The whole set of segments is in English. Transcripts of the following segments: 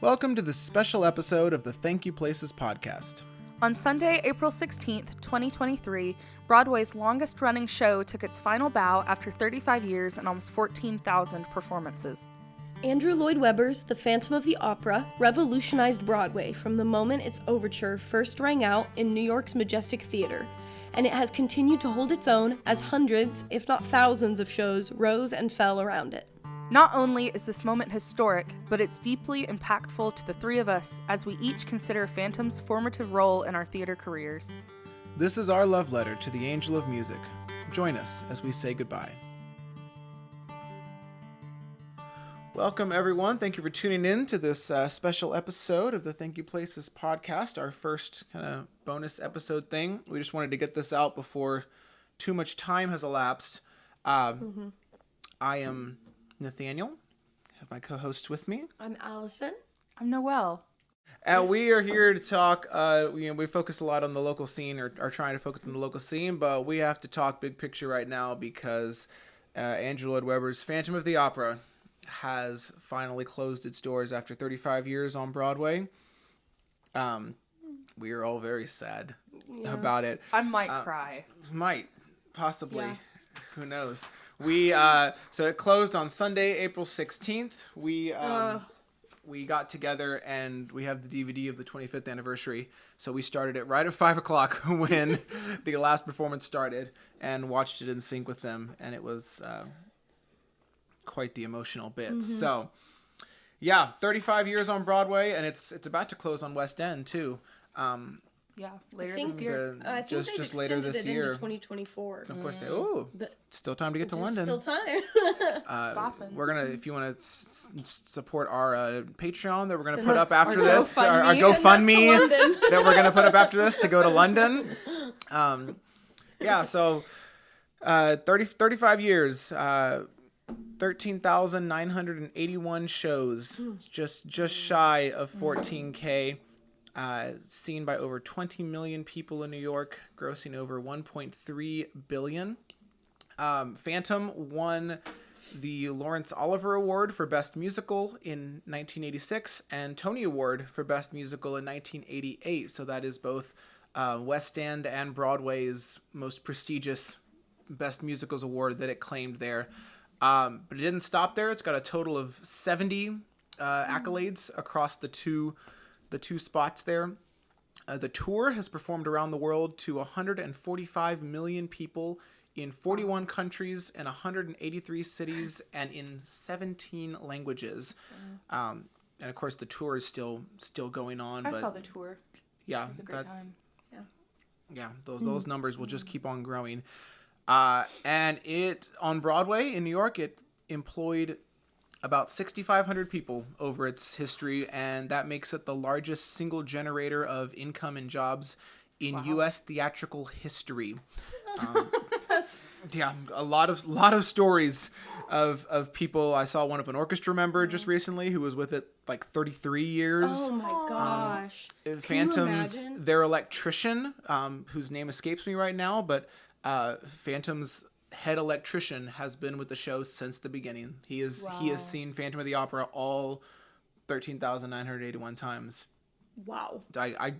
Welcome to this special episode of the Thank You Places podcast. On Sunday, April 16th, 2023, Broadway's longest-running show took its final bow after 35 years and almost 14,000 performances. Andrew Lloyd Webber's The Phantom of the Opera revolutionized Broadway from the moment its overture first rang out in New York's Majestic Theater, and it has continued to hold its own as hundreds, if not thousands, of shows rose and fell around it. Not only is this moment historic, but it's deeply impactful to the three of us as we each consider Phantom's formative role in our theater careers. This is our love letter to the Angel of Music. Join us as we say goodbye. Welcome, everyone. Thank you for tuning in to this special episode of the Thank You Places podcast, our first kind of bonus episode thing. We just wanted to get this out before too much time has elapsed. I am Nathaniel. I have my co-host with me. I'm Allison. I'm Noel. And we are here to talk, we focus a lot on the local scene, or are trying to focus on the local scene, but we have to talk big picture right now because Andrew Lloyd Webber's Phantom of the Opera has finally closed its doors after 35 years on Broadway. We are all very sad about it. I might cry. Might, possibly. Yeah. Who knows? So it closed on Sunday, April 16th. We got together and we have the DVD of the 25th anniversary. So we started it right at 5 o'clock when the last performance started and watched it in sync with them. And it was quite the emotional bit. Mm-hmm. So yeah, 35 years on Broadway, and it's about to close on West End too. Later this year. I think they've just later extended this it year. into 2024. Of course, still time to get to London. Still time. We're gonna, if you want to support our Patreon that we're gonna Send put us up after our this, GoFundMe. our GoFundMe Send us to London. that we're gonna put up after this to go to London. So 35 years, 13,981 shows, just shy of 14K. Seen by over 20 million people in New York, grossing over 1.3 billion. Phantom won the Laurence Olivier Award for Best Musical in 1986 and Tony Award for Best Musical in 1988. So that is both West End and Broadway's most prestigious Best Musicals award that it claimed there. But it didn't stop there. It's got a total of 70 accolades across the two spots there. The tour has performed around the world to 145 million people in 41 countries and 183 cities and in 17 languages. And of course, the tour is still going on. I saw the tour. Yeah, it was a great time. Yeah, those numbers will just keep on growing. And it on Broadway in New York, it employed about 6,500 people over its history, and that makes it the largest single generator of income and jobs in U.S. theatrical history. A lot of stories of people. I saw one of an orchestra member just recently who was with it like 33 years. Oh my gosh! Phantom's their electrician, whose name escapes me right now, but Phantom's head electrician has been with the show since the beginning. He has seen Phantom of the Opera all 13,981 times. Wow. I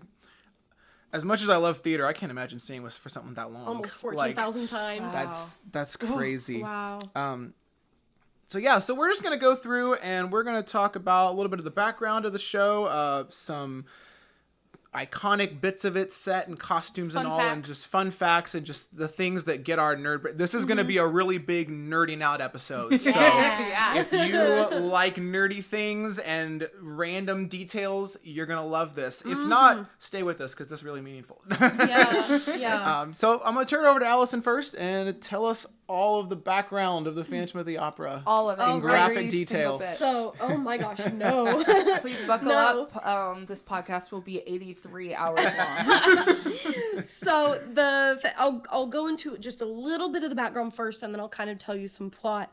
as much as I love theater, I can't imagine seeing this for something that long. Almost 14,000 times. That's crazy. Wow. So we're just going to go through and we're going to talk about a little bit of the background of the show, some iconic bits of it set and costumes and all, and just fun facts and just the things that get our nerd. This is going to be a really big nerding out episode. So if you like nerdy things and random details, you're going to love this. If not, stay with us because this is really meaningful. So I'm going to turn it over to Allison first and tell us all of the background of the Phantom of the Opera. All of it. In graphic detail. So, oh my gosh, no. Please buckle up. This podcast will be 83 hours long. So I'll go into just a little bit of the background first, and then I'll kind of tell you some plot,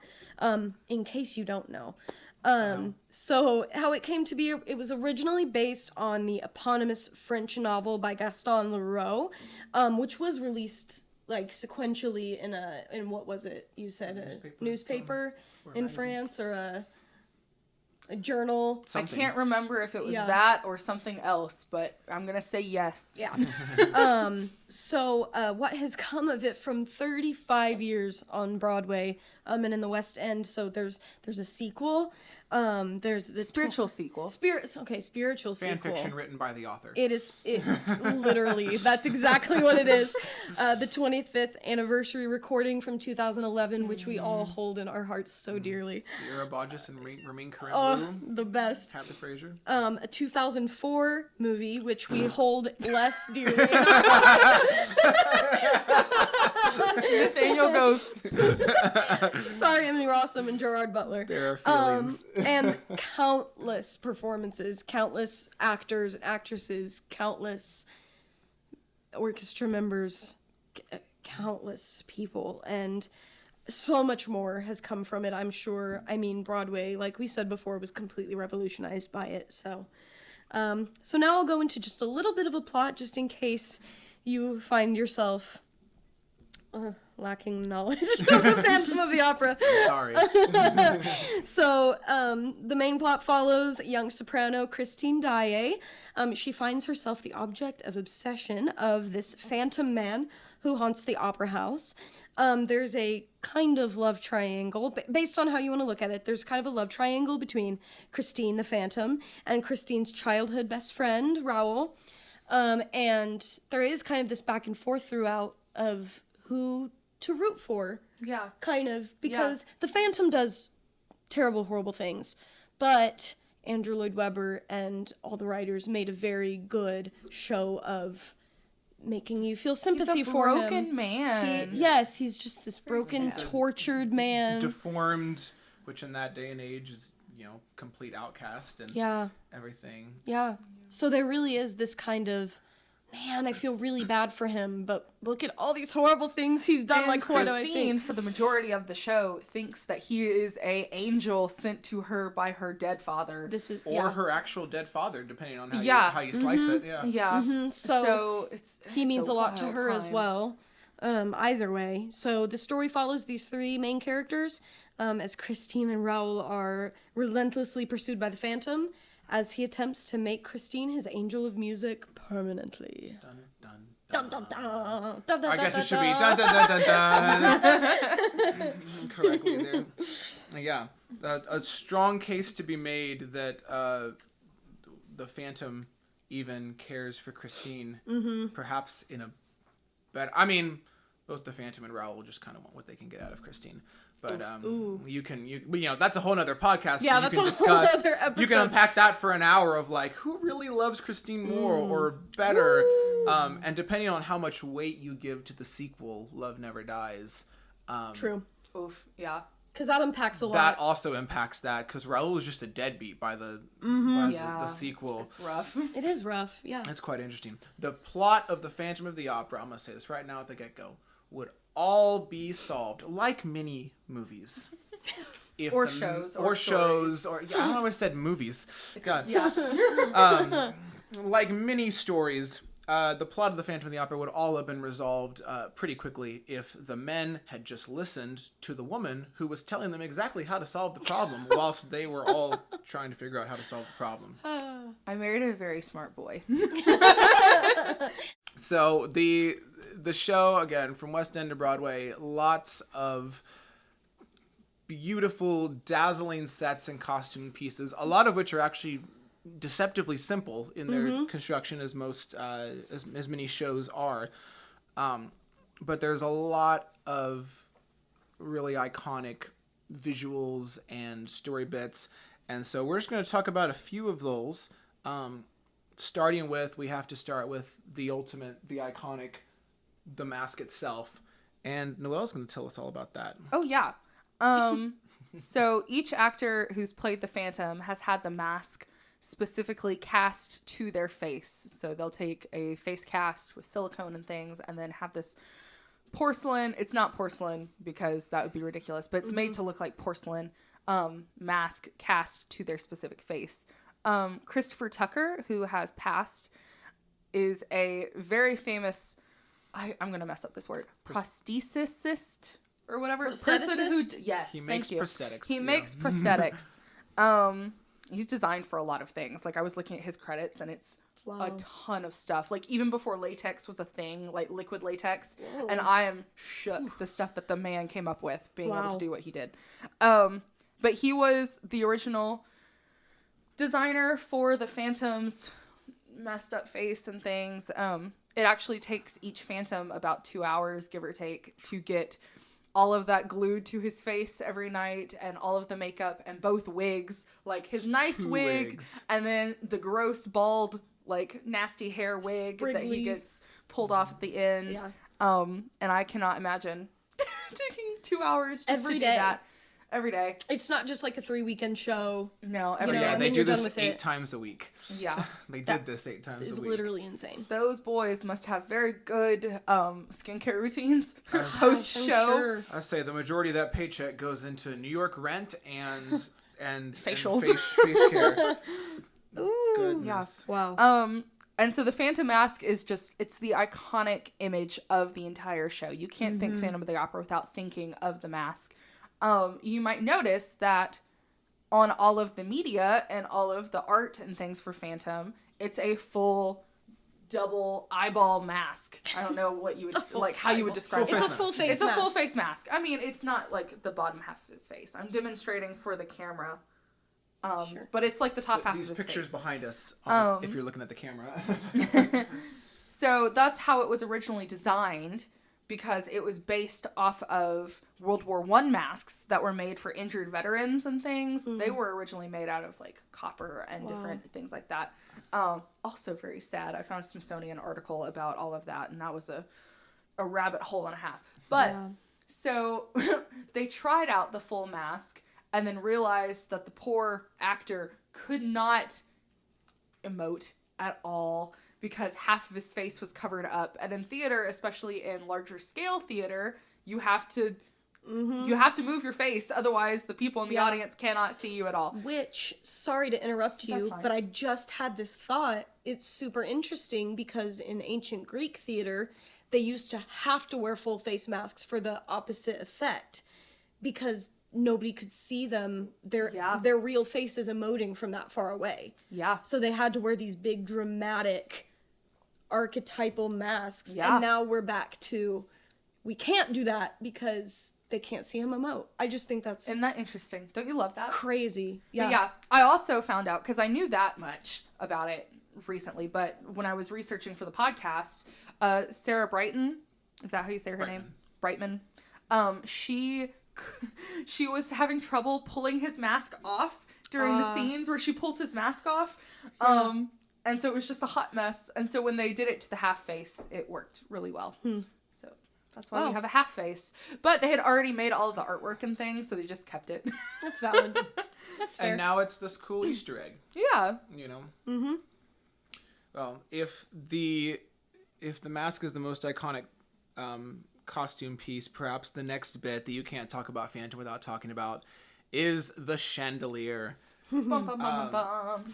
in case you don't know. So how it came to be, it was originally based on the eponymous French novel by Gaston Leroux, which was released like sequentially in what was it? You said a newspaper in France, or a A journal. Something. I can't remember if it was Yeah. that or something else, but I'm gonna say yes. Yeah. So what has come of it from 35 years on Broadway and in the West End? So there's a sequel. There's the Spiritual sequel. Spiritual Fan sequel. fiction written by the author. It literally, that's exactly what it is. The 25th anniversary recording from 2011, which we all hold in our hearts so dearly. Sierra Bodges and Ramin Karim. Oh, the best. Tabitha Fraser. A 2004 movie, which we hold less dearly. Nathaniel goes, Sorry, Emily Rossum and Gerard Butler. There are feelings. And countless performances, countless actors and actresses, countless orchestra members, countless people, and so much more has come from it, I'm sure. I mean, Broadway, like we said before, was completely revolutionized by it. So now I'll go into just a little bit of a plot, just in case you find yourself lacking knowledge of the Phantom of the Opera. Sorry. So, the main plot follows young soprano Christine Daae. She finds herself the object of obsession of this phantom man who haunts the opera house. There's a kind of love triangle, based on how you want to look at it. There's kind of a love triangle between Christine the Phantom and Christine's childhood best friend, Raoul. And there is kind of this back and forth throughout of who to root for. yeah. Kind of, because the Phantom does terrible, horrible things, but Andrew Lloyd Webber and all the writers made a very good show of making you feel sympathy for him. He's a broken man. He's just this broken, sad. tortured man. Deformed, which in that day and age is, complete outcast and everything. Yeah. So there really is this kind of, man, I feel really bad for him, but look at all these horrible things he's done. And like, what do I Christine, think? for the majority of the show, thinks that he is a angel sent to her by her dead father. Or her actual dead father, depending on how you slice it. Yeah. Yeah. So he means a lot to wild her as time. well. Either way. So the story follows these three main characters as Christine and Raoul are relentlessly pursued by the Phantom as he attempts to make Christine his angel of music permanently. Dun, dun, Dun, dun, dun. Dun, dun, I guess dun, it should be dun. dun dun dun dun dun. Correctly there. Yeah. A strong case to be made that the Phantom even cares for Christine. Mm-hmm. Perhaps in a better... I mean, both the Phantom and Raoul just kind of want what they can get out of Christine. But that's a whole nother podcast. Yeah, that that's you can a discuss. whole other episode. You can unpack that for an hour of like who really loves Christine more or better, and depending on how much weight you give to the sequel, Love Never Dies. True. Oof, yeah. Because that impacts a lot. That also impacts that because Raoul is just a deadbeat by the the sequel. It's rough. It is rough, yeah. That's quite interesting. The plot of the Phantom of the Opera, I'm gonna say this right now at the get-go, would all be solved like mini movies. If Or shows, or shows, or I don't know. I said movies. God. Yeah. Like mini stories. The plot of the Phantom of the Opera would all have been resolved pretty quickly if the men had just listened to the woman who was telling them exactly how to solve the problem, whilst they were all trying to figure out how to solve the problem. I married a very smart boy. So the show, again, from West End to Broadway, lots of beautiful, dazzling sets and costume pieces, a lot of which are actually deceptively simple in their construction, as most as many shows are. But there's a lot of really iconic visuals and story bits, and so we're just going to talk about a few of those. Starting with, we have to start with the iconic, the mask itself, and Noel's going to tell us all about that. Oh, yeah. So each actor who's played the Phantom has had the mask specifically cast to their face. So they'll take a face cast with silicone and things and then have this porcelain. It's not porcelain because that would be ridiculous, but it's made to look like porcelain mask cast to their specific face. Christopher Tucker, who has passed, is a very famous, I'm going to mess up this word, prosthesist or whatever. Prostheticist? Yes, He makes thank you. prosthetics. He yeah. makes prosthetics. he's designed for a lot of things. Like I was looking at his credits and it's a ton of stuff. Like even before latex was a thing, like liquid latex. Whoa. And I am shook the stuff that the man came up with being able to do what he did. But he was the original designer for the Phantom's messed up face and things. It actually takes each Phantom about 2 hours, give or take, to get all of that glued to his face every night, and all of the makeup and both wigs, like his nice wig and then the gross bald, like nasty hair wig that he gets pulled off at the end. And I cannot imagine taking 2 hours just to do that every day. It's not just like a 3-weekend show. No, every day. Yeah, they do this 8 times a week. Yeah. They did this 8 times a week. It's literally insane. Those boys must have very good skincare routines post-show. Sure. I say the majority of that paycheck goes into New York rent and facials. And face care. Ooh. Goodness. Yeah. Wow. And so the Phantom Mask is just, it's the iconic image of the entire show. You can't think Phantom of the Opera without thinking of the mask. You might notice that on all of the media and all of the art and things for Phantom, it's a full double eyeball mask. I don't know what you would, like how you would describe it. It's a full face mask. It's a full face mask. I mean, it's not like the bottom half of his face. I'm demonstrating for the camera. Sure. But it's like the top half of his face. These pictures behind us, if you're looking at the camera. So that's how it was originally designed, because it was based off of World War I masks that were made for injured veterans and things. They were originally made out of like copper and different things like that. Also very sad. I found a Smithsonian article about all of that, and that was a rabbit hole and a half. But so they tried out the full mask and then realized that the poor actor could not emote at all because half of his face was covered up. And in theater, especially in larger scale theater, you have to move your face, otherwise the people in the audience cannot see you at all. Which, sorry to interrupt you, but I just had this thought. It's super interesting because in ancient Greek theater, they used to have to wear full face masks for the opposite effect, because nobody could see them, their real faces emoting from that far away. Yeah. So they had to wear these big dramatic archetypal masks. Yeah. And now we're back to, we can't do that because they can't see him emote. I just think that's... Isn't that interesting? Don't you love that? Crazy. Yeah. But yeah. I also found out, because I knew that much about it recently, but when I was researching for the podcast, Sarah Brighton, is that how you say her name? Brightman. She was having trouble pulling his mask off during the scenes where she pulls his mask off. And so it was just a hot mess. And so when they did it to the half face, it worked really well. So that's why we have a half face. But they had already made all of the artwork and things, so they just kept it. That's valid. That's fair. And now it's this cool Easter egg. Yeah. You know? Well, if the mask is the most iconic costume piece, perhaps the next bit that you can't talk about Phantom without talking about is the chandelier. Bum, bum, bum, bum.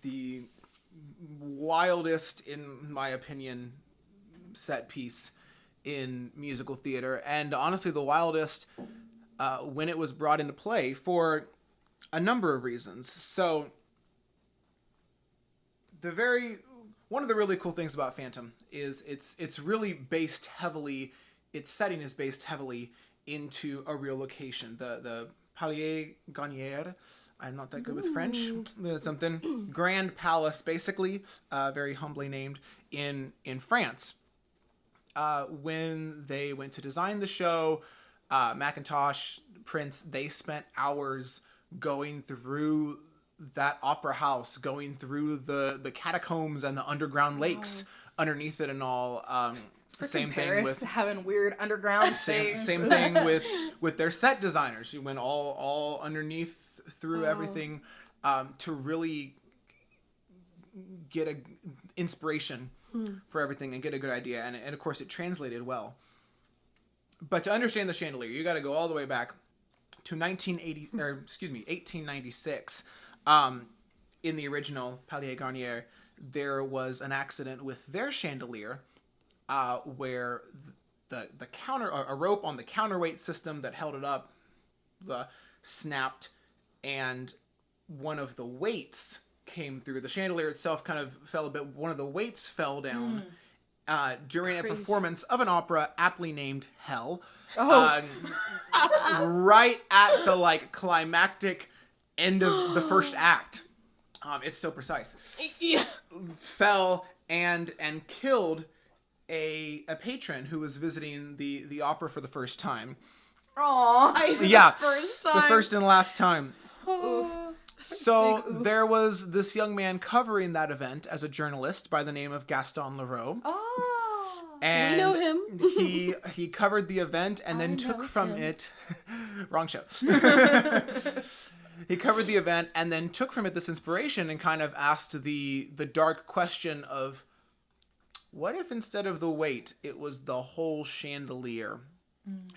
The wildest, in my opinion, set piece in musical theater, and honestly the wildest when it was brought into play for a number of reasons. So one of the really cool things about Phantom is it's really based heavily, its setting is based heavily into a real location. The Palais Garnier, I'm not that good with French. There's something. Grand Palace, basically, very humbly named, in France. When they went to design the show, Macintosh, Prince, they spent hours going through that opera house, going through the catacombs and the underground lakes underneath it and all. Same Paris, thing with having weird underground things. Same thing with their set designers. Who went all underneath through everything to really get a inspiration for everything and get a good idea. And of course it translated well. But to understand the chandelier, you got to go all the way back to 1896. In the original Palais Garnier, there was an accident with their chandelier where the a rope on the counterweight system that held it up snapped, and one of the weights came through. The chandelier itself kind of fell a bit. One of the weights fell down during a performance of an opera aptly named Hell. Right at the like climactic end of the first act. It's so precise. Yeah. Fell and killed a patron who was visiting the opera for the first time. Aww. Yeah, First time. the first and last time. Oof. So there was this young man covering that event as a journalist by the name of Gaston Leroux. Oh. And We know him. he covered the event and then took from it wrong show. He covered the event and then took from it this inspiration and kind of asked the dark question of, what if instead of the weight it was the whole chandelier?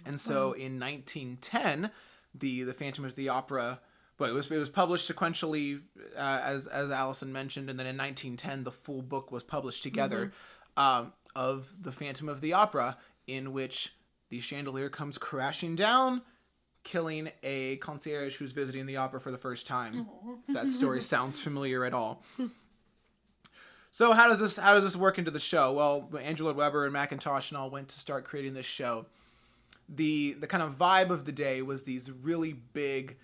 And so in 1910, the Phantom of the Opera, but it was published sequentially, as Allison mentioned, and then in 1910 the full book was published together of the Phantom of the Opera, in which the chandelier comes crashing down, killing a concierge who's visiting the opera for the first time. If that story sounds familiar at all. So how does this work into the show? Well, Andrew Lloyd Webber and Macintosh and all went to start creating this show. The kind of vibe of the day was these really big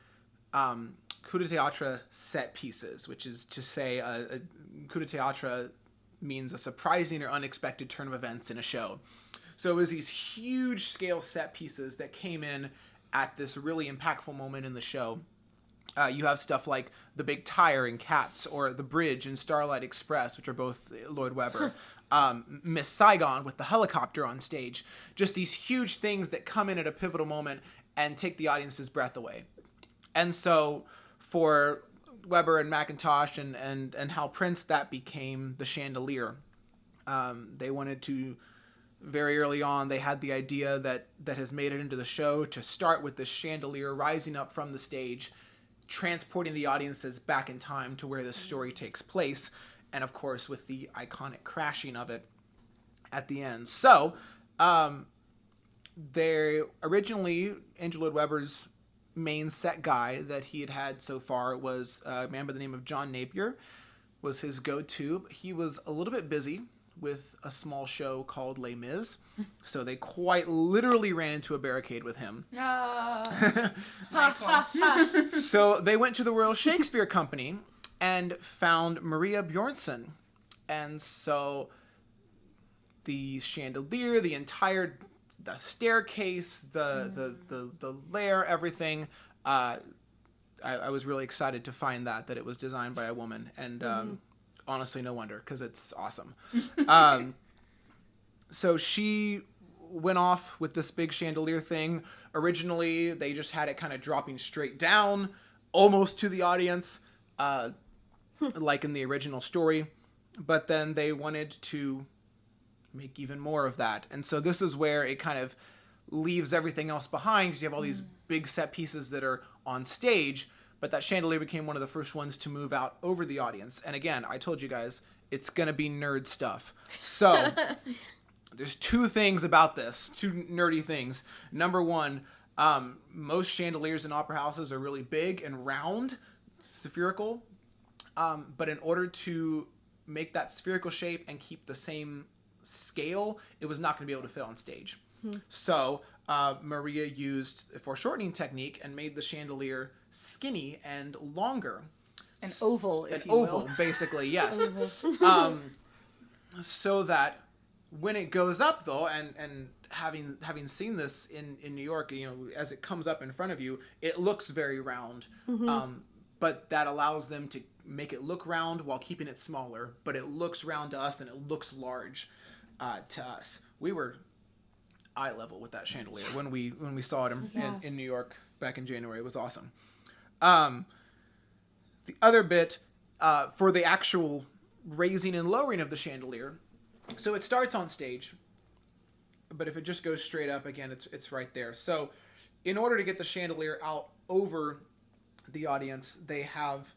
coup de théâtre set pieces, which is to say a coup de théâtre means a surprising or unexpected turn of events in a show. So it was these huge scale set pieces that came in at this really impactful moment in the show. You have stuff like the big tire in Cats, or the bridge in Starlight Express, which are both Lloyd Webber. Miss Saigon with the helicopter on stage. Just these huge things that come in at a pivotal moment and take the audience's breath away. And so for Webber and Macintosh and Hal Prince, that became the chandelier. They wanted to, very early on, they had the idea that has made it into the show to start with this chandelier rising up from the stage, transporting the audiences back in time to where the story takes place, and of course with the iconic crashing of it at the end. So, originally Andrew Lloyd Webber's main set guy that he had so far was a man by the name of John Napier, was his go-to. He was a little bit busy with a small show called Les Mis, so they quite literally ran into a barricade with him. Nice one. So they went to the Royal Shakespeare Company and found Maria Bjornsson, and so the chandelier, the staircase, the lair, everything. I was really excited to find that it was designed by a woman, and honestly, no wonder, because it's awesome. So she went off with this big chandelier thing. Originally, they just had it kind of dropping straight down, almost to the audience, like in the original story. But then they wanted to make even more of that. And so this is where it kind of leaves everything else behind, because you have all these big set pieces that are on stage, but that chandelier became one of the first ones to move out over the audience. And again, I told you guys, it's going to be nerd stuff. So there's two things about this, two nerdy things. Number one, most chandeliers in opera houses are really big and round, spherical. But in order to make that spherical shape and keep the same scale, it was not going to be able to fit on stage. So Maria used a foreshortening technique and made the chandelier skinny and longer. An oval, if you will. Basically, yes. So that when it goes up, though, and having seen this in New York, as it comes up in front of you, it looks very round. But that allows them to make it look round while keeping it smaller. But it looks round to us, and it looks large to us. We were eye level with that chandelier when we saw it in New York back in January. It was awesome. The other bit for the actual raising and lowering of the chandelier, so it starts on stage, but if it just goes straight up, again, it's right there. So in order to get the chandelier out over the audience, they have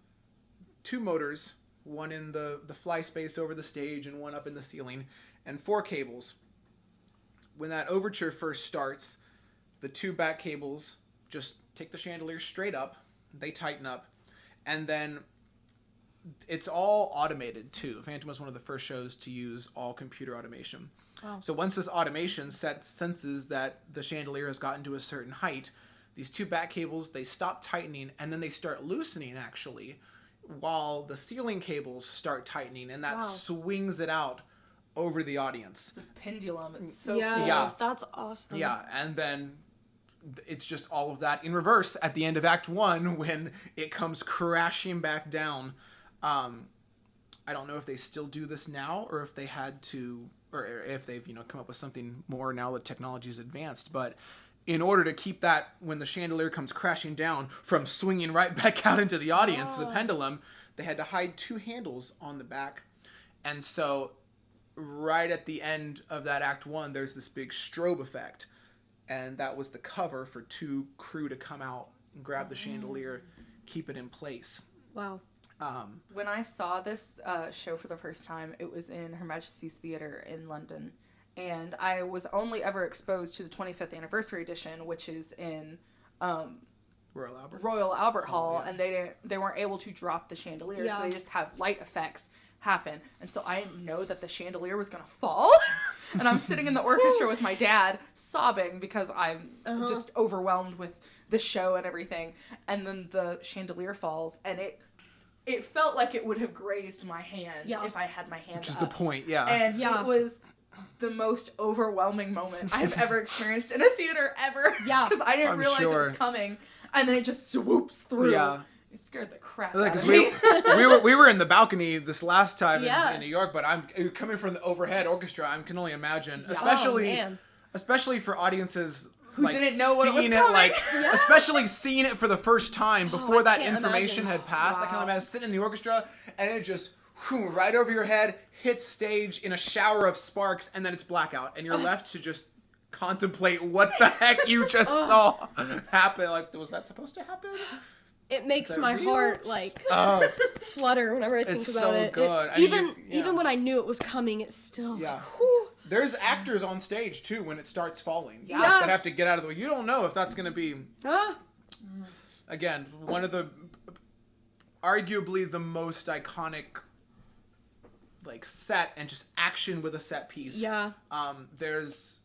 two motors, one in the fly space over the stage and one up in the ceiling, and 4 cables. When that overture first starts, the 2 back cables just take the chandelier straight up, they tighten up, And then it's all automated too. Phantom was one of the first shows to use all computer automation. Wow. So once this automation senses that the chandelier has gotten to a certain height, these two back cables, they stop tightening and then they start loosening actually, while the ceiling cables start tightening, and that swings it out over the audience. This pendulum, it's so Yeah, cool. Yeah. that's awesome. Yeah, and then it's just all of that in reverse at the end of Act 1 when it comes crashing back down. I don't know if they still do this now or if they had to, or if they've, come up with something more now that technology is advanced. But in order to keep that, when the chandelier comes crashing down, from swinging right back out into the audience, the pendulum, they had to hide two handles on the back. And so right at the end of that Act 1, there's this big strobe effect. And that was the cover for two crew to come out and grab the chandelier, keep it in place. Wow. When I saw this show for the first time, it was in Her Majesty's Theatre in London. And I was only ever exposed to the 25th anniversary edition, which is in Royal Albert Hall, yeah. and they weren't able to drop the chandelier, so they just have light effects happen. And so I didn't know that the chandelier was gonna fall. And I'm sitting in the orchestra with my dad, sobbing because I'm just overwhelmed with the show and everything. And then the chandelier falls, and it felt like it would have grazed my hand if I had my hand Which is up. the point, yeah. And it was the most overwhelming moment I've ever experienced in a theater ever. Yeah. Because I didn't I'm realize sure. it was coming. And then it just swoops through. Yeah. It scared the crap Like, out 'cause of me. we were in the balcony this last time Yeah. in New York, but I'm coming from the overhead orchestra. I can only imagine, Oh, man. especially for audiences Who didn't know what it was seeing coming. especially seeing it for the first time before I that can't information imagine. had passed. I can imagine sitting in the orchestra and it just right over your head, hits stage in a shower of sparks, and then it's blackout, and you're left to just contemplate what the heck you just saw happen. Like, was that supposed to happen? It makes that my real? heart like Oh, flutter whenever I think It's about so it. good. And Even you- even when I knew it was coming, it's still Yeah. like, whew. There's actors on stage too when it starts falling. Yeah. That have to get out of the way. You don't know if that's going to be, Ah. again, one of the arguably the most iconic set and just action with a set piece. Yeah. There's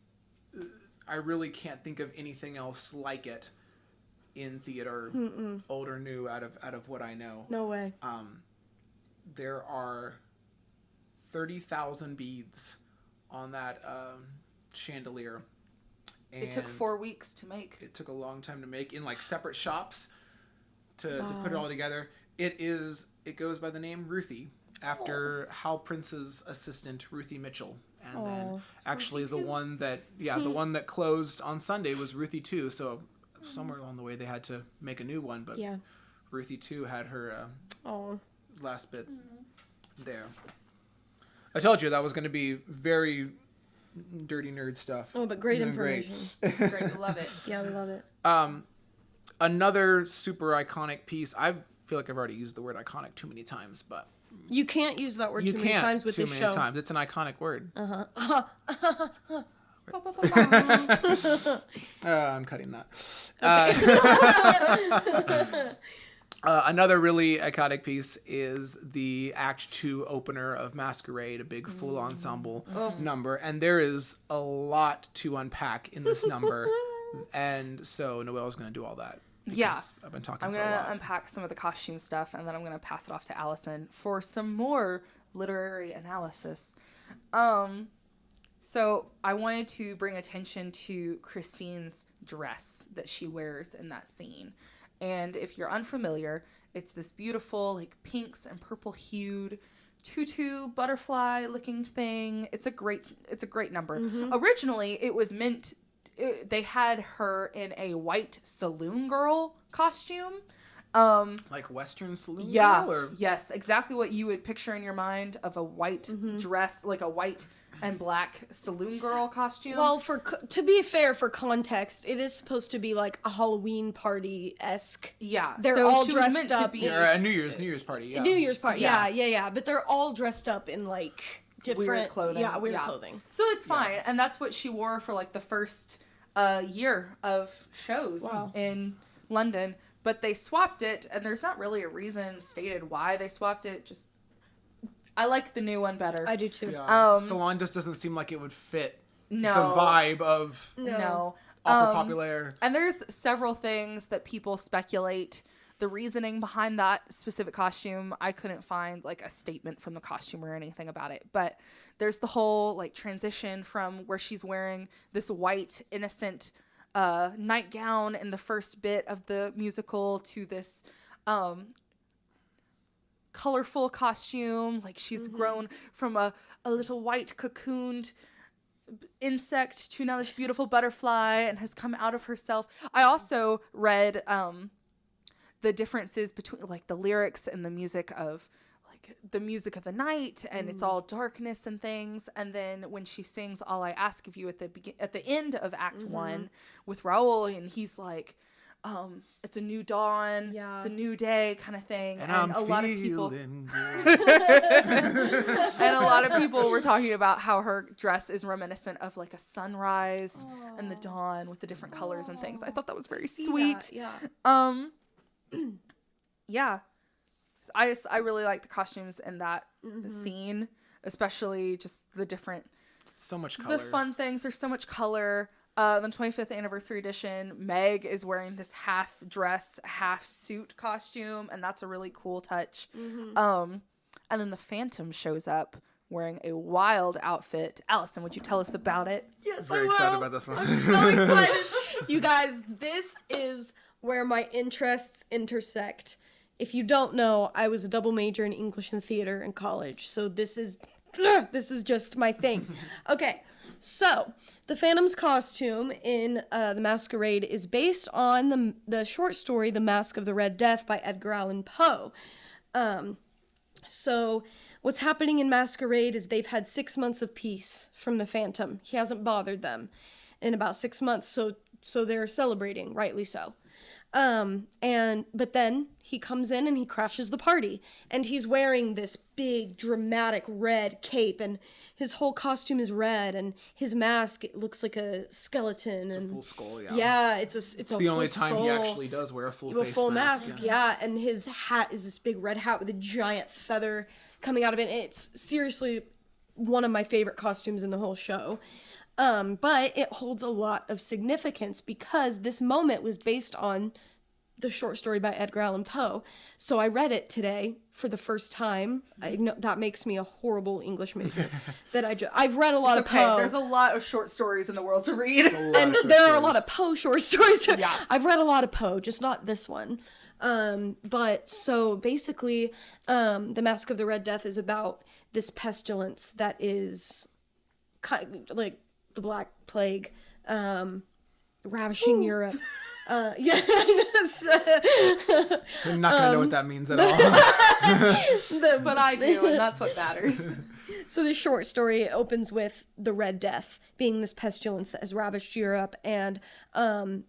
I really can't think of anything else like it in theater, old or new, out of what I know. No way. There are 30,000 beads on that chandelier. And It took 4 weeks to make. it took a long time to make in separate shops to put it all together. It goes by the name Ruthie, after Hal Prince's assistant, Ruthie Mitchell. And then actually the one that closed on Sunday was Ruthie 2. So somewhere along the way they had to make a new one, but Yeah. Ruthie 2 had her Oh. last bit there. I told you that was going to be very dirty nerd stuff. Oh, but great Doing great. information. Great, love it. Yeah, we love it. Another super iconic piece. I feel like I've already used the word iconic too many times, but You can't use that word you too can't many times with too this many show. times. It's an iconic word. I'm cutting that. Another really iconic piece is the Act 2 opener of Masquerade, a big full ensemble number. And there is a lot to unpack in this number. And so Noel's going to do all that. Yeah. I've been talking I'm for a going to while. unpack some of the costume stuff, and then I'm going to pass it off to Allison for some more literary analysis. So I wanted to bring attention to Christine's dress that she wears in that scene. And if you're unfamiliar, it's this beautiful, pinks and purple hued tutu butterfly looking thing. It's a great number. Originally, it was meant, they had her in a white saloon girl costume. Like Western saloon Yeah. girl, or Yes, exactly what you would picture in your mind of a white dress, like a white and black saloon girl costume. Well, to be fair, for context, it is supposed to be like a Halloween party-esque. yeah, They're so all she was dressed meant up to be in- or a New Year's party. Yeah. New Year's party, Yeah. yeah. But they're all dressed up in different weird clothing. Yeah, weird clothing. So it's fine, and that's what she wore for the first year of shows Wow. in London. But they swapped it, and there's not really a reason stated why they swapped it. Just, I like the new one better. I do too. Yeah. Salon just doesn't seem like it would fit No. the vibe of No. opera populaire. And there's several things that people speculate the reasoning behind that specific costume. I couldn't find like a statement from the costume or anything about it. But there's the whole like transition from where she's wearing this white, innocent nightgown in the first bit of the musical to this colorful costume. Like she's grown from a little white cocooned insect to now this beautiful butterfly and has come out of herself. I also read the differences between like the lyrics and the music of like the music of the night, and it's all darkness and things. And then when she sings "All I Ask of You" at the end of Act 1 with Raoul, and he's like, it's a new dawn, it's a new day kind of thing. And a lot of people and a lot of people were talking about how her dress is reminiscent of like a sunrise and the dawn with the different colors and things. I thought that was very sweet. That, yeah. I really like the costumes in that scene, especially just the different, So much color. the fun things. There's so much color. The 25th anniversary edition, Meg is wearing this half dress, half suit costume, and that's a really cool touch. And then the Phantom shows up wearing a wild outfit. Allison, would you tell us about it? Yes, Very excited about this one. I'm so excited. You guys, this is where my interests intersect. If you don't know, I was a double major in English and theater in college, so this is just my thing. Okay, so the Phantom's costume in The Masquerade is based on the short story The Mask of the Red Death by Edgar Allan Poe. So what's happening in Masquerade is they've had 6 months of peace from the Phantom. He hasn't bothered them in about 6 months, so they're celebrating, rightly so. But then he comes in and he crashes the party, and he's wearing this big dramatic red cape, and his whole costume is red, and his mask, it looks like a skeleton. It's a full skull, yeah. Yeah, it's a the only full time skull. he actually does wear a full mask. Yeah, and his hat is this big red hat with a giant feather coming out of it. And it's seriously one of my favorite costumes in the whole show. But it holds a lot of significance because this moment was based on the short story by Edgar Allan Poe. So I read it today for the first time. I know that makes me a horrible English major. I've read a lot of Poe. There's a lot of short stories in the world to read. And there are a lot of Poe short stories. Yeah. I've read a lot of Poe, just not this one. But so basically, The Mask of the Red Death is about this pestilence that is kind of like the Black Plague, ravishing Europe. Yeah, I'm not gonna know what that means at all. But I do, and that's what matters. So the short story opens with the Red Death being this pestilence that has ravished Europe, and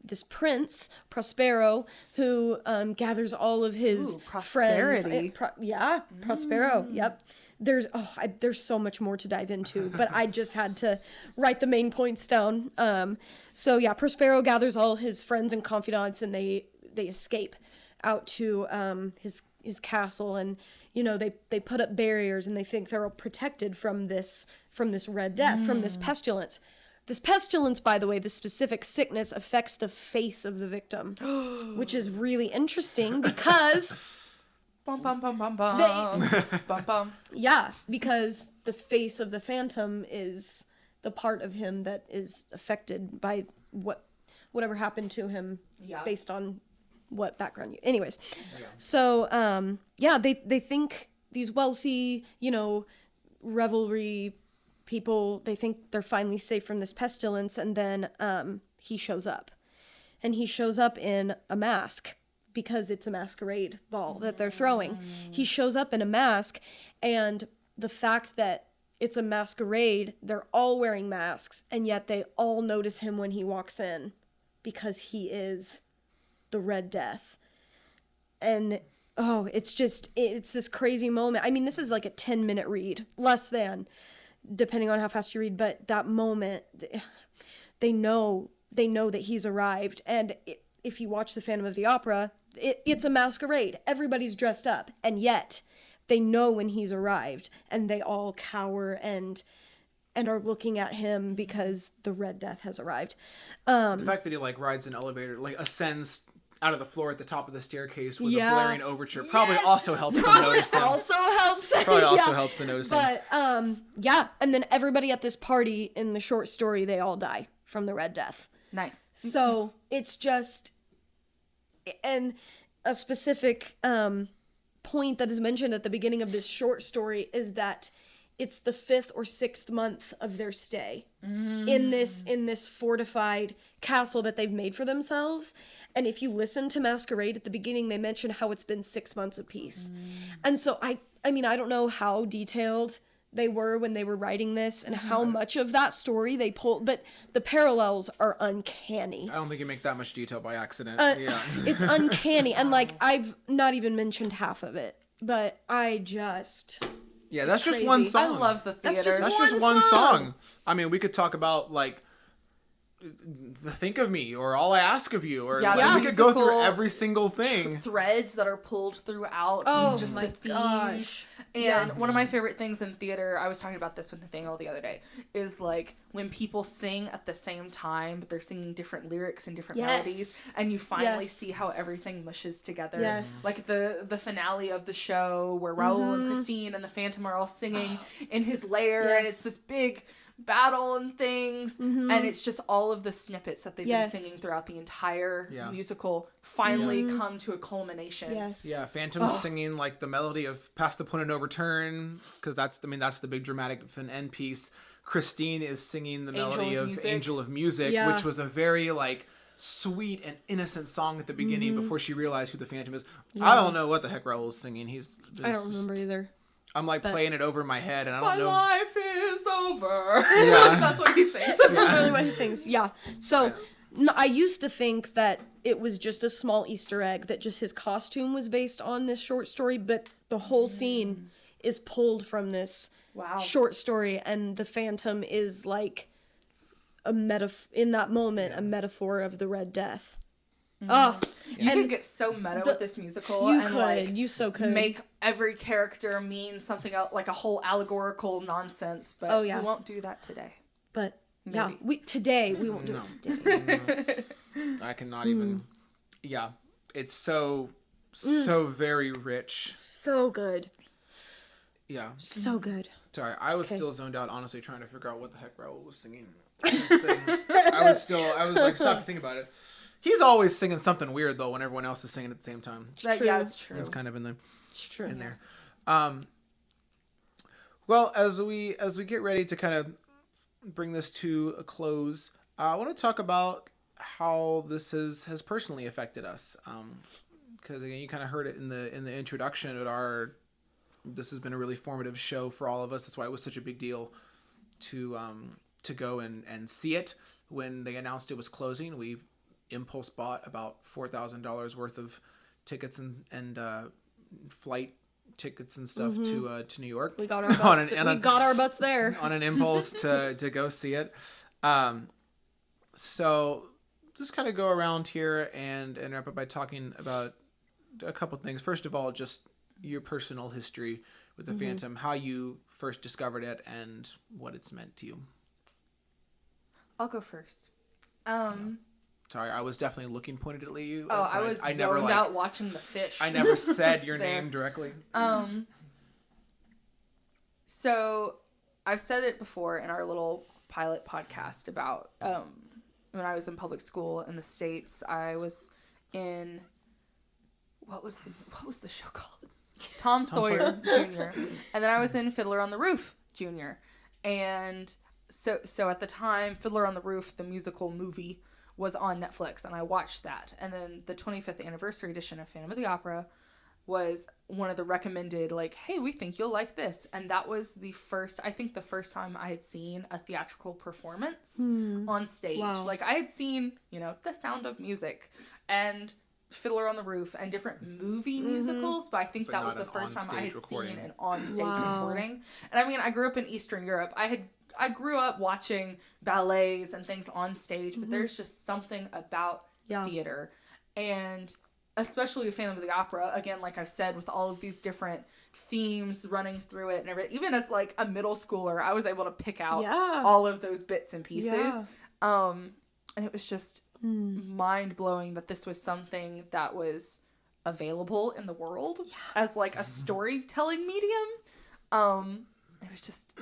this prince, Prospero, who gathers all of his prosperity. friends. Prospero, yep. There's so much more to dive into, but I just had to write the main points down. So yeah, Prospero gathers all his friends and confidants, and they escape out to his castle, and they put up barriers, and they think they're all protected from this Red Death, from this pestilence. This pestilence, by the way, the specific sickness affects the face of the victim, which is really interesting because Bum, bum, bum, bum, bum. Bum, bum. yeah, because the face of the Phantom is the part of him that is affected by whatever happened to him, based on what background anyways. So they think these wealthy, revelry people, they think they're finally safe from this pestilence, and then he shows up, and he shows up in a mask, because it's a masquerade ball that they're throwing. He shows up in a mask, and the fact that it's a masquerade, they're all wearing masks, and yet they all notice him when he walks in, because he is the Red Death. And it's this crazy moment. I mean, this is like a 10-minute read, less than, depending on how fast you read, but that moment, they know that he's arrived. And if you watch The Phantom of the Opera, it's a masquerade. Everybody's dressed up, and yet they know when he's arrived, and they all cower and are looking at him because the Red Death has arrived. The fact that he like rides an elevator, like ascends out of the floor at the top of the staircase with a blaring overture probably also helps them notice him. Also helps. Probably also helps them notice him. But and then everybody at this party in the short story, they all die from the Red Death. Nice. So it's just, and a specific point that is mentioned at the beginning of this short story is that it's the 5th or 6th month of their stay in this fortified castle that they've made for themselves. And if you listen to Masquerade at the beginning, they mention how it's been 6 months apiece. And so I mean, I don't know how detailed they were when they were writing this and how much of that story they pulled, but the parallels are uncanny. I don't think you make that much detail by accident. It's uncanny. And like, I've not even mentioned half of it, but I just... Yeah, that's just crazy. one song. I love the theater. That's just one song. I mean, we could talk about like Think of Me or All I Ask of You, or we could go through every single thing. Threads that are pulled throughout, just the themes. Gosh. And one of my favorite things in theater, I was talking about this with Nathaniel the other day, is like when people sing at the same time, but they're singing different lyrics and different melodies, and you finally see how everything mushes together. Yes. Like the finale of the show where Raoul and Christine and the Phantom are all singing in his lair, and it's this big battle and things, and it's just all of the snippets that they've been singing throughout the entire musical finally come to a culmination. Yeah, Phantom's singing like the melody of Past the Point of No Return, because that's the big dramatic end piece. Christine is singing the melody of Angel of Music, which was a very like sweet and innocent song at the beginning before she realized who the Phantom is. I don't know what the heck Raoul's singing. I don't remember either. I'm like playing it over in my head, and I don't know. My life is over. Yeah. That's what he sings. That's really what he sings. Yeah. So I used to think that it was just a small Easter egg, that just his costume was based on this short story, but the whole scene is pulled from this short story, and the Phantom is like a in that moment, a metaphor of the Red Death. You could get so meta with this musical. You so could make every character mean something else, like a whole allegorical nonsense. But we won't do that today. But maybe. We won't do it today. I cannot even. Yeah, it's so very rich. So good. Yeah. So good. Sorry, I was still zoned out, honestly, trying to figure out what the heck Raoul was singing. I was like, stop to think about it. He's always singing something weird though when everyone else is singing at the same time. Yeah, it's true. It's kind of in there. Well, as we get ready to kind of bring this to a close, I want to talk about how this has personally affected us. Because again, you kind of heard it in the introduction. This has been a really formative show for all of us. That's why it was such a big deal to go and see it. When they announced it was closing, we impulse bought about $4,000 worth of tickets and flight tickets and stuff to New York. We got our butts. Got our butts there on an impulse to go see it. So just kind of go around here and wrap up by talking about a couple things. First of all, just your personal history with the Phantom, how you first discovered it, and what it's meant to you. I'll go first. Sorry, I was definitely looking pointedly at you. I was zoned out watching the fish. I never said your name directly. So I've said it before in our little pilot podcast about when I was in public school in the States. I was in what was the show called? Tom Sawyer Jr. And then I was in Fiddler on the Roof Jr. And so at the time, Fiddler on the Roof, the musical movie, was on Netflix, and I watched that. And then the 25th anniversary edition of Phantom of the Opera was one of the recommended, like, hey, we think you'll like this. And that was the first time I had seen a theatrical performance on stage. Wow. Like, I had seen, The Sound of Music and Fiddler on the Roof and different movie musicals, but I think that was the first time I had seen an on-stage recording. And I mean, I grew up in Eastern Europe. I grew up watching ballets and things on stage, but there's just something about theater. And especially with Phantom of the Opera, again, like I've said, with all of these different themes running through it and everything. Even as like a middle schooler, I was able to pick out all of those bits and pieces. Yeah. And it was just mind blowing that this was something that was available in the world as like a storytelling medium. It was just,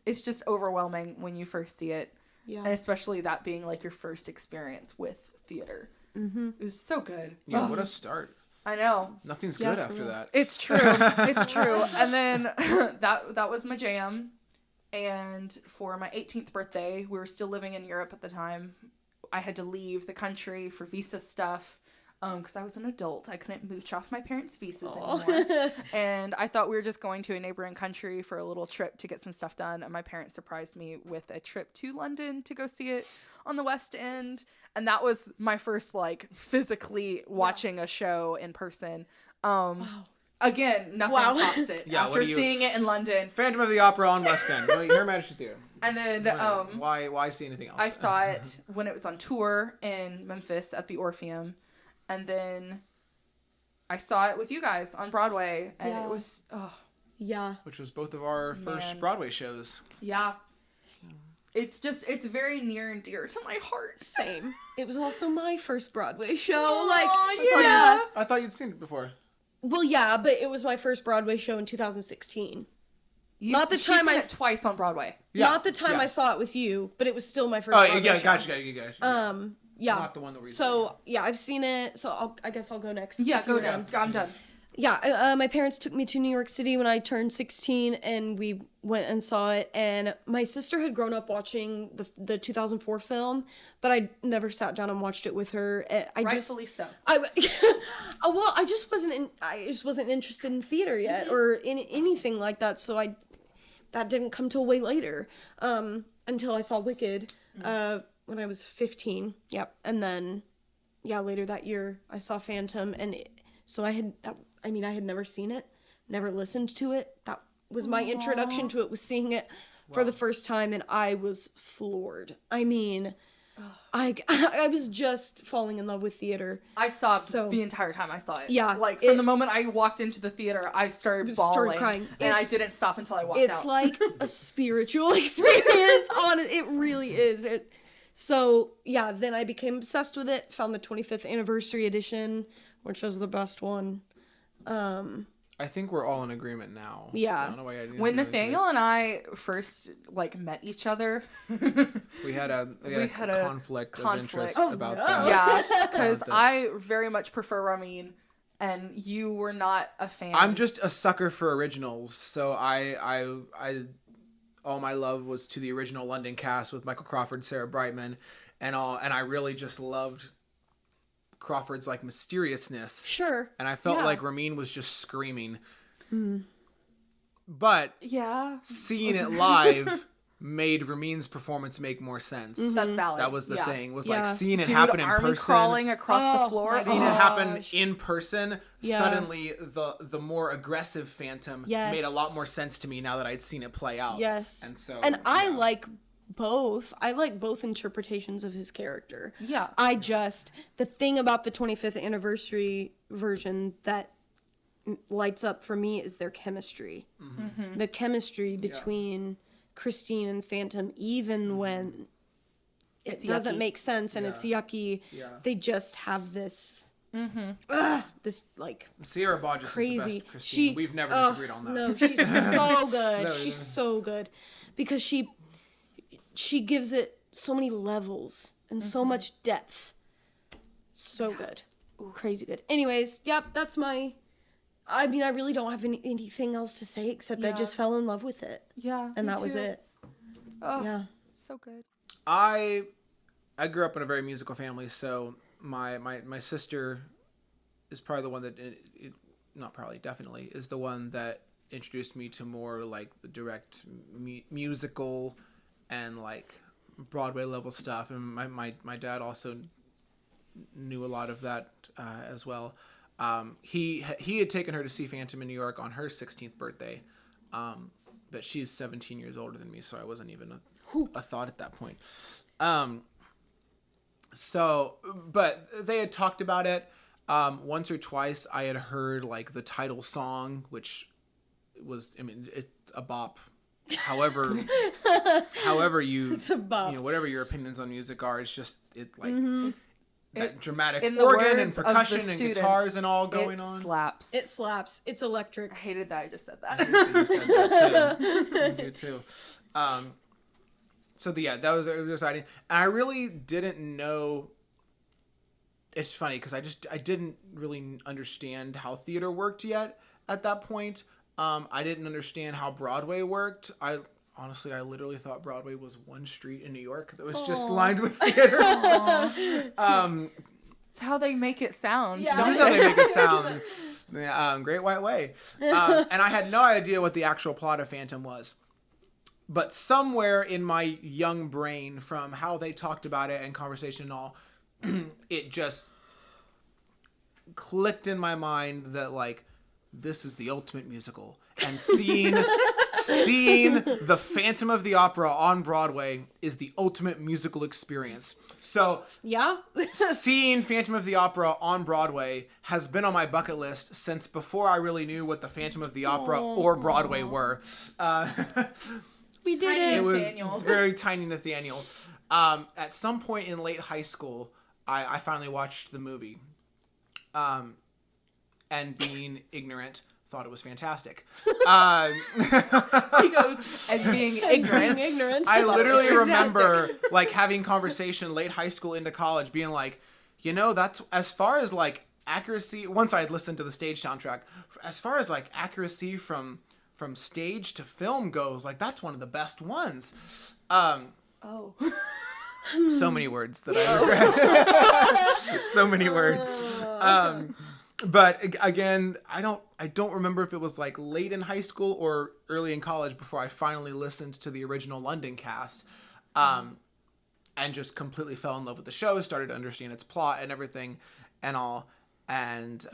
it's just overwhelming when you first see it. Yeah. And especially that being like your first experience with theater. Mm-hmm. It was so good. Yeah, what a start. I know. Nothing's good after that. It's true. It's true. And then that was my jam. And for my 18th birthday, we were still living in Europe at the time. I had to leave the country for visa stuff because I was an adult. I couldn't mooch off my parents' visas anymore. And I thought we were just going to a neighboring country for a little trip to get some stuff done. And my parents surprised me with a trip to London to go see it on the West End. And that was my first, like, physically watching a show in person. Again, nothing tops it. After seeing it in London. Phantom of the Opera on West End. Her Majesty Theater. And then... why see anything else? I saw it when it was on tour in Memphis at the Orpheum. And then I saw it with you guys on Broadway. And it was... Which was both of our first Broadway shows. Yeah. It's very near and dear to my heart. Same. It was also my first Broadway show. I thought you'd seen it before. Well, yeah, but it was my first Broadway show in 2016. She's seen it twice on Broadway. Yeah. Not the time I saw it with you, but it was still my first Broadway show. Gotcha. Yeah. Not the one that we I've seen it, so I guess I'll go next. Yeah, go next. I'm done. Yeah, my parents took me to New York City when I turned 16, and we went and saw it. And my sister had grown up watching the 2004 film, but I never sat down and watched it with her. Rightfully so. I just wasn't interested in theater yet or in anything like that. So that didn't come till way later, until I saw Wicked when I was 15. Yep, and then later that year I saw Phantom, and I had never seen it, never listened to it. That was my introduction to it, was seeing it for the first time, and I was floored. I mean, I was just falling in love with theater. I sobbed the entire time I saw it. Yeah. Like, from the moment I walked into the theater, I started bawling. Crying. And I didn't stop until I walked out. It's like a spiritual experience on it. It really is. Then I became obsessed with it, found the 25th anniversary edition, which was the best one. I think we're all in agreement now. Yeah. I don't know why when Nathaniel and I first met each other, we had a conflict of interest about that. Yeah, because I very much prefer Ramin, and you were not a fan. I'm just a sucker for originals, so I all my love was to the original London cast with Michael Crawford, Sarah Brightman, and I really just loved Crawford's like mysteriousness. Sure. And I felt like Ramin was just screaming. But seeing it live made Ramin's performance make more sense. That's valid. That was the thing. Was like seeing it happen in person. Crawling across the floor. Seeing it happen in person. Suddenly the more aggressive Phantom made a lot more sense to me now that I'd seen it play out. Yes. And I like both. I like both interpretations of his character. Yeah. The thing about the 25th anniversary version that lights up for me is their chemistry. Mm-hmm. The chemistry between Christine and Phantom, even when it doesn't make sense and it's yucky, they just have this this like Sierra Bodges crazy. Is the best Christine. We've never disagreed on that. No, she's so good. She's so good because she gives it so many levels and so much depth. So good. Crazy good. Anyways, that's my... I mean, I really don't have anything else to say except I just fell in love with it. Yeah, and that was it. Oh, yeah. So good. I grew up in a very musical family, so my sister is probably the one that... definitely is the one that introduced me to more like the direct musical and like Broadway level stuff, and my dad also knew a lot of that as well. He had taken her to see Phantom in New York on her 16th birthday, but she's 17 years older than me, so I wasn't even a thought at that point. But they had talked about it. Once or twice I had heard like the title song, which was, I mean, it's a bop. However you, It's a bop. whatever your opinions on music are, it's just, that dramatic in the organ and words of percussion the and students, guitars and all going it on. slaps. It slaps. It's electric. I hated that I just said that. You said that too. You too. So that was exciting. And I really didn't know. It's funny because I didn't really understand how theater worked yet at that point. I didn't understand how Broadway worked. I literally thought Broadway was one street in New York that was just lined with theaters. It's how they make it sound. Yeah. That's how they make it sound. Great White Way. And I had no idea what the actual plot of Phantom was. But somewhere in my young brain, from how they talked about it and conversation and all, it just clicked in my mind that, like, this is the ultimate musical. And seeing the Phantom of the Opera on Broadway is the ultimate musical experience. So Yeah. seeing Phantom of the Opera on Broadway has been on my bucket list since before I really knew what the Phantom of the Opera or Broadway were. We did Tiny it. Nathaniel. It's very tiny Nathaniel. At some point in late high school, I finally watched the movie. And being ignorant, thought it was fantastic. He goes, and being ignorant. Being ignorant. I thought it literally was fantastic. remember like having conversation late high school into college, being like, that's as far as like accuracy. Once I had listened to the stage soundtrack, as far as like accuracy from stage to film goes, like that's one of the best ones. Oh. So many words that I regret. So many words. But again, I don't remember if it was like late in high school or early in college before I finally listened to the original London cast, and just completely fell in love with the show, started to understand its plot and everything and all. And,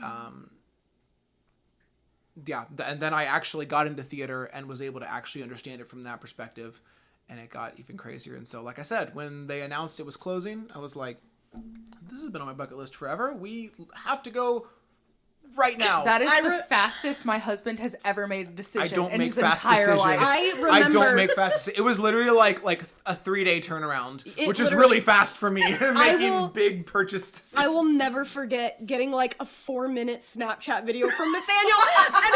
and then I actually got into theater and was able to actually understand it from that perspective. And it got even crazier. And so, like I said, when they announced it was closing, I was like, this has been on my bucket list forever. We have to go right now. That is the fastest my husband has ever made a decision I don't in make his fast entire decisions. life. I I don't remember- make fast decisions. It was literally like a 3-day turnaround, It which is literally- really fast for me. Making big purchase decisions. I will never forget getting like a 4-minute Snapchat video from Nathaniel. And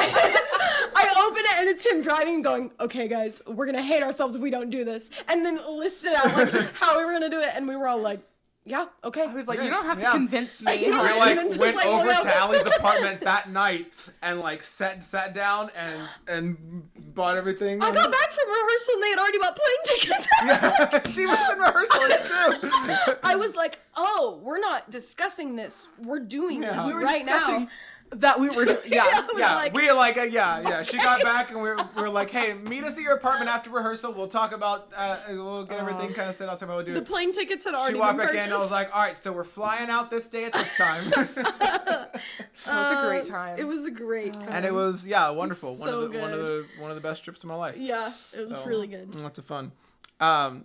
I open it and it's him driving and going, okay guys, we're going to hate ourselves if we don't do this. And then listed out like how we were going to do it. And we were all like, yeah, okay. I was like, you don't have to convince me. You don't We have to like convince us, went like, over well, to Allie's apartment that night and like sat down and bought everything. I got back from rehearsal and they had already bought plane tickets. Yeah, she was in rehearsal. It's true. I was like, oh, we're not discussing this. We're doing this We were right now. That we were, I was Yeah, like, we like She got back and we were like, hey, meet us at your apartment after rehearsal. We'll talk about we'll get everything kind of set out to how we'll do the it. plane tickets had She already walked been back purchased. in and I was like, all right, so we're flying out this day at this time. That was a great time. It was a great time. And it was wonderful. So one of the best trips of my life. Yeah, it was really good. Lots of fun. I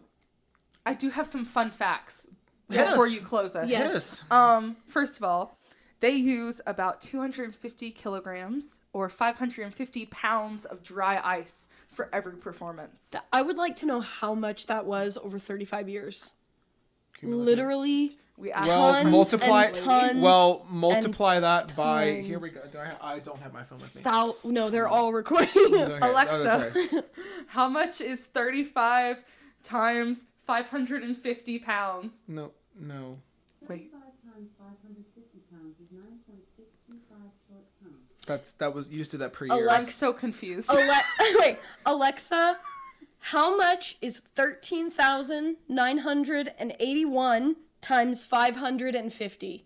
do have some fun facts Yes. before you close us. Yes. First of all, they use about 250 kilograms or 550 pounds of dry ice for every performance. I would like to know how much that was over 35 years. Literally, We asked Well, tons multiply. and tons Multiply that by. tons. Here we go. I don't have my phone with me. no, they're all recording. Okay. Alexa, that's right. how much is 35 times 550 pounds? No. Wait. 35 times 550 pounds is 9.625 short tons. That was you just did that per year. I'm so confused. Wait, Alexa, how much is 13,981 times 550?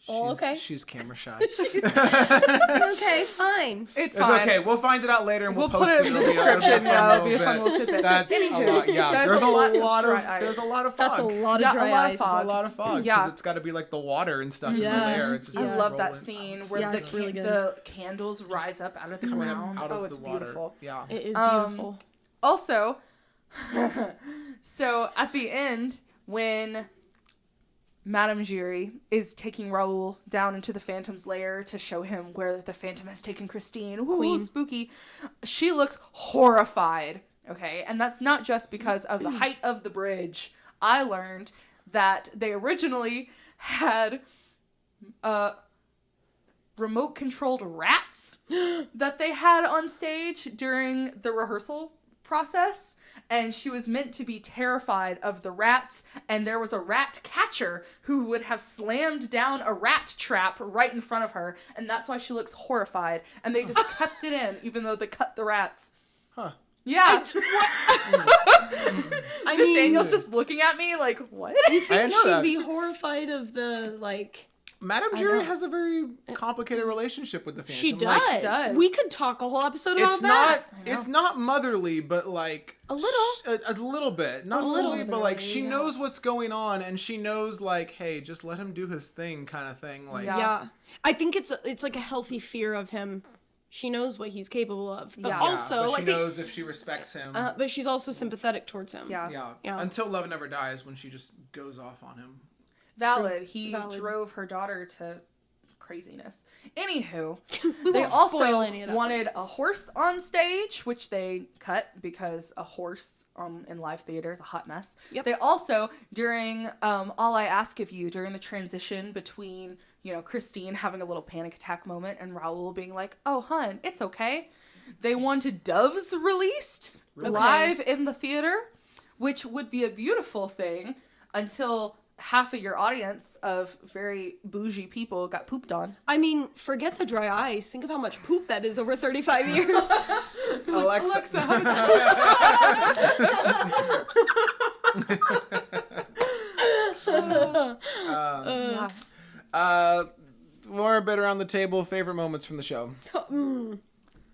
Oh, okay. She's camera shy. Okay, fine. It's It's fine. okay. We'll find it out later and we'll We'll post put it in the It'll be a description. fun Yeah, it'll be a little fun bit. little tidbit. That's a Anywho, lot. Yeah, that's there's a a lot of lot dry of ice. there's a lot of fog. That's a lot of Yeah, a dry lot of ice. fog. There's a lot of fog because Yeah. it's got to be like the water and stuff Yeah. in the air. It's just I like love that rolling. scene where Yeah, it's really good. the candles rise up out of the Coming ground. out of It's the water. beautiful. Yeah. It is beautiful. Also, so at the end, when Madame Giry is taking Raoul down into the Phantom's lair to show him where the Phantom has taken Christine. Ooh, Queen. spooky. She looks horrified. Okay, and that's not just because of the height of the bridge. I learned that they originally had remote controlled rats that they had on stage during the rehearsal process, and she was meant to be terrified of the rats, and there was a rat catcher who would have slammed down a rat trap right in front of her, and that's why she looks horrified, and they just kept it in even though they cut the rats. Huh. Yeah. I mean, Nathaniel's just looking at me like, what? you I think didn't know she'd that. be horrified of the, like... Madame Giry has a very complicated relationship with the Phantom. She does. Like, does. We could talk a whole episode about it's that. it's not motherly, but like A little. a little bit, not A little fully, but like motherly, she yeah. knows what's going on, and she knows like, hey, just let him do his thing, kind of thing. Like, Yeah. Yeah. I think it's like a healthy fear of him. She knows what he's capable of. But Yeah. also, but she I think, knows if she respects him. but she's also sympathetic towards him. Yeah. Yeah. Until Love Never Dies, when she just goes off on him. Valid. He Valid. drove her daughter to craziness. Anywho, they won't also spoil any of that. wanted a horse on stage, which they cut because a horse in live theater is a hot mess. Yep. They also, during All I Ask of You, during the transition between, Christine having a little panic attack moment and Raoul being like, oh, hun, it's okay. They wanted doves released live in the theater, which would be a beautiful thing until half of your audience of very bougie people got pooped on. I mean, forget the dry ice. Think of how much poop that is over 35 years. Alexa. Yeah. More bit around the table. Favorite moments from the show,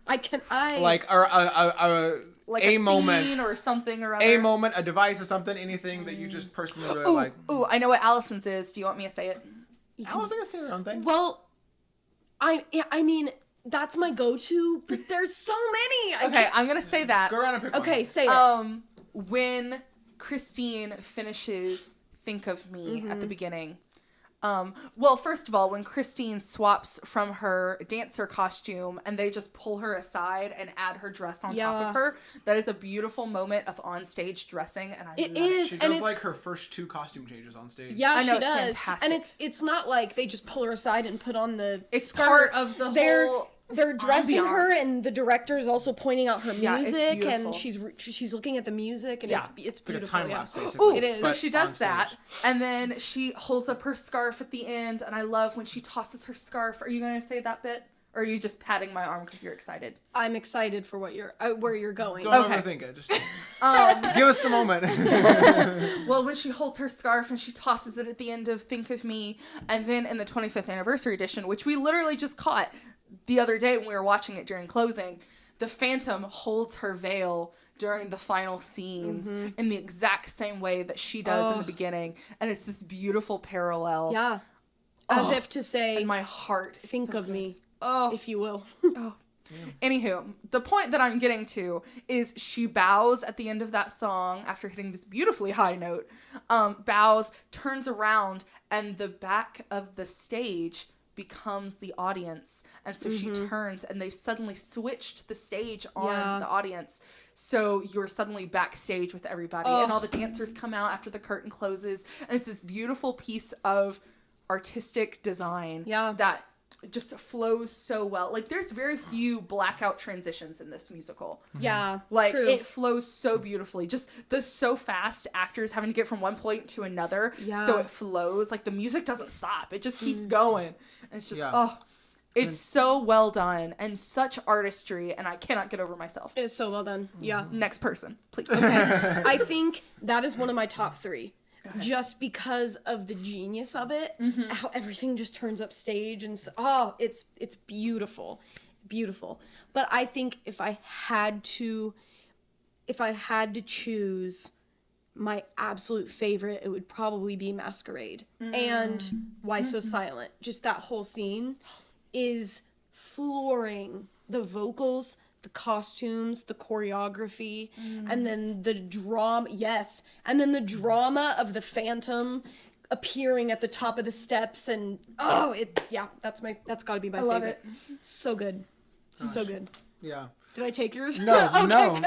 like Like a a moment, scene or something or other. a moment, a device or something, anything that you just personally really like. Ooh, I know what Allison's is. Do you want me to say it? I wasn't gonna say her own thing. Well, I mean, that's my go-to, but there's so many. Okay, I'm gonna say that. Go around and pick one. Okay, say it. When Christine finishes Think of Me at the beginning. Well, first of all, when Christine swaps from her dancer costume and they just pull her aside and add her dress on top of her, that is a beautiful moment of on-stage dressing, and I It love is. She and does like her first 2 costume changes on stage. Yeah, I know, she it's does. fantastic. And it's not like they just pull her aside and put on the It's skirt. part of the whole They're dressing her, ambiance. and the director is also pointing out her Yeah, it's music, beautiful. and she's looking at the music, and Yeah. it's It's like a beautiful. time lapse, yeah. basically. Ooh, It is. so but she on does that, stage. and then she holds up her scarf at the end, and I love when she tosses her scarf. Are you going to say that bit? Or are you just patting my arm because you're excited? I'm excited for where you're going. Don't Okay. overthink it. Just give us the moment. Well, when she holds her scarf and she tosses it at the end of Think of Me, and then in the 25th anniversary edition, which we literally just caught the other day when we were watching it during closing, the Phantom holds her veil during the final scenes in the exact same way that she does in the beginning, and it's this beautiful parallel. Yeah. As if to say, And my heart is think so of good. me, Oh, if you will. Anywho, the point that I'm getting to is she bows at the end of that song after hitting this beautifully high note, bows, turns around, and the back of the stage becomes the audience. And so she turns, and they've suddenly switched the stage on the audience. So you're suddenly backstage with everybody, and all the dancers come out after the curtain closes, and it's this beautiful piece of artistic design that just flows so well. Like, there's very few blackout transitions in this musical. Yeah. Like, true. it flows so beautifully. Just the so fast actors having to get from one point to another, Yeah. so it flows. Like, the music doesn't stop. It just keeps going. And it's just, it's so well done and such artistry, and I cannot get over myself. It is so well done. Yeah. Next person, please. Okay. I think that is one of my top 3. Just because of the genius of it, how everything just turns up stage, and it's beautiful, beautiful. But I think if I had to choose my absolute favorite, it would probably be Masquerade and Why So Silent. Just that whole scene is flooring. The vocals, the costumes, the choreography, and then the drama. Yes, and then the drama of the Phantom appearing at the top of the steps, and that's gotta be my love favorite. So good. So good. Yeah. Did I take yours? No, no.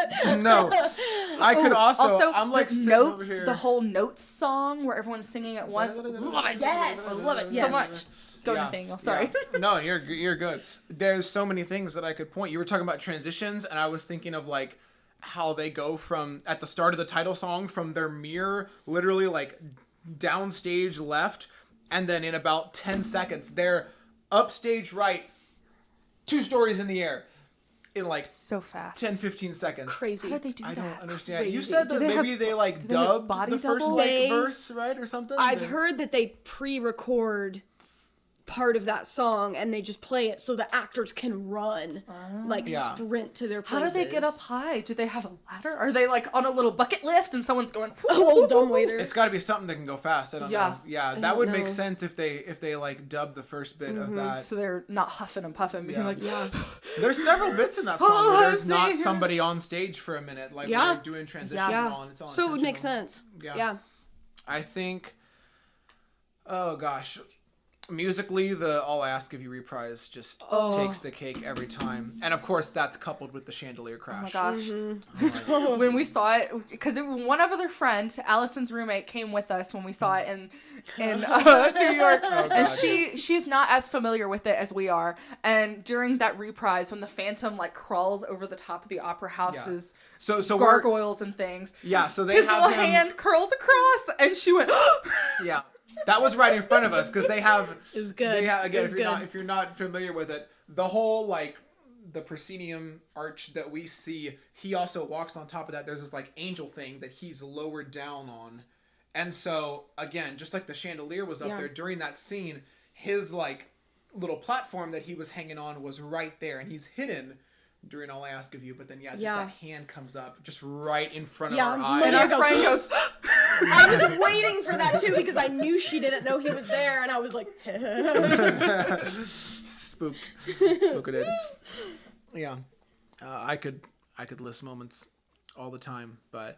I could also, I'm like the sitting notes, over here. the whole notes song where everyone's singing at once. Love it. Yes. I love it so Yes. much. Go, Nathaniel. Sorry. Yeah. No, you're good. There's so many things that I could point. You were talking about transitions, and I was thinking of like how they go from at the start of the title song from their mirror, literally like downstage left, and then in about 10 seconds they're upstage right, 2 stories in the air. In like So fast. 10-15 seconds. Crazy. How did they do I that? don't understand. You Crazy. said that Do they maybe have- they like do they have dubbed body the first doubles? like They- verse, right, or something. I've heard that they pre-record part of that song and they just play it so the actors can run, like Yeah. sprint to their How places. do they get up high? Do they have a ladder? Are they like on a little bucket lift and someone's going? Oh, old dumbwaiter. It's got to be something that can go fast. I don't Yeah. know. Yeah, that don't would make know. sense if they like dubbed the first bit of that. So they're not huffing and puffing, being Yeah. like, There's several bits in that song Oh, where there's I not see. somebody on stage for a minute, like Yeah. where they're doing transition yeah. on its own. So it would make sense. Yeah. I think. Oh gosh. Musically, the All I Ask of You reprise just takes the cake every time. And of course, that's coupled with the chandelier oh my crash. gosh. When we saw it, because one other friend, Allison's roommate, came with us when we saw it in New York, and she's not as familiar with it as we are. And during that reprise, when the Phantom like crawls over the top of the opera house's So gargoyles and things, so they his have little him. hand curls across, and she went. Yeah, that was right in front of us because they have. It was good. They have, again, It was good. if you're not familiar with it, the whole like the proscenium arch that we see, he also walks on top of that. There's this like angel thing that he's lowered down on, and so again, just like the chandelier was up there during that scene, his like little platform that he was hanging on was right there, and he's hidden during All I Ask of You. But then that hand comes up just right in front of our eyes. And our friend goes. I was waiting for that too because I knew she didn't know he was there, and I was like, Spooked it. Yeah, I could list moments all the time, but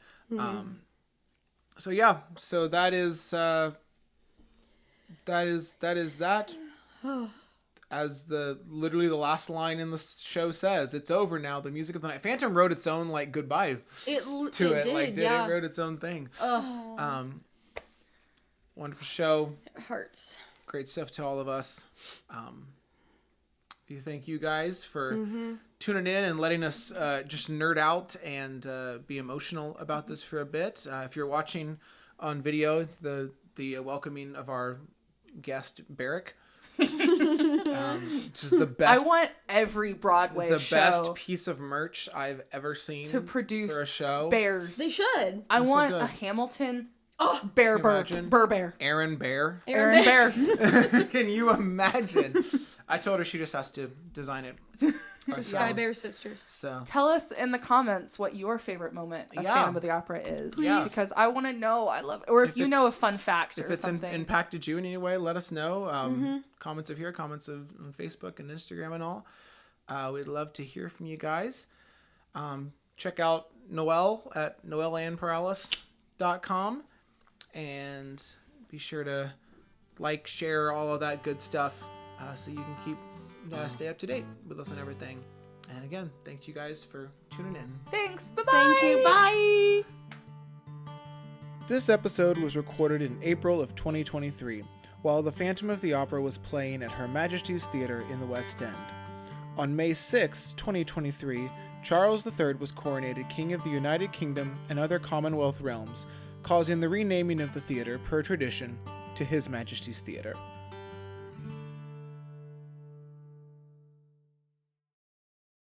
so that is that. As literally the last line in the show says, it's over now. The music of the night. Phantom wrote its own like goodbye to it. It wrote its own thing. Wonderful show. it hurts. Great stuff to all of us. Thank you guys for tuning in and letting us just nerd out and be emotional about this for a bit. If you're watching on video, it's the welcoming of our guest Barrick. This is the best. I want every Broadway show best piece of merch I've ever seen to produce for a show. bears. They should. I so want good. a Hamilton bear bird. imagine? Burr bear. Aaron Bear. Aaron Bear. Can you imagine? I told her she just has to design it ourselves. Sky Bear Sisters. So Tell us in the comments what your favorite moment of Yeah. Phantom of the Opera is. Yes. Because I want to know. I love it. Or if you know a fun fact if or it's something. impacted you in any way, let us know. Comments of here, comments on Facebook and Instagram and all. We'd love to hear from you guys. Check out Noel at noelandparrales.com and be sure to like, share, all of that good stuff so you can keep stay up to date with us and everything. And again, thanks you guys for tuning in. Thanks. Bye-bye. Thank you. Bye. This episode was recorded in April of 2023, while The Phantom of the Opera was playing at Her Majesty's Theatre in the West End. On May 6, 2023, Charles III was coronated King of the United Kingdom and other Commonwealth realms, causing the renaming of the theatre, per tradition, to His Majesty's Theatre.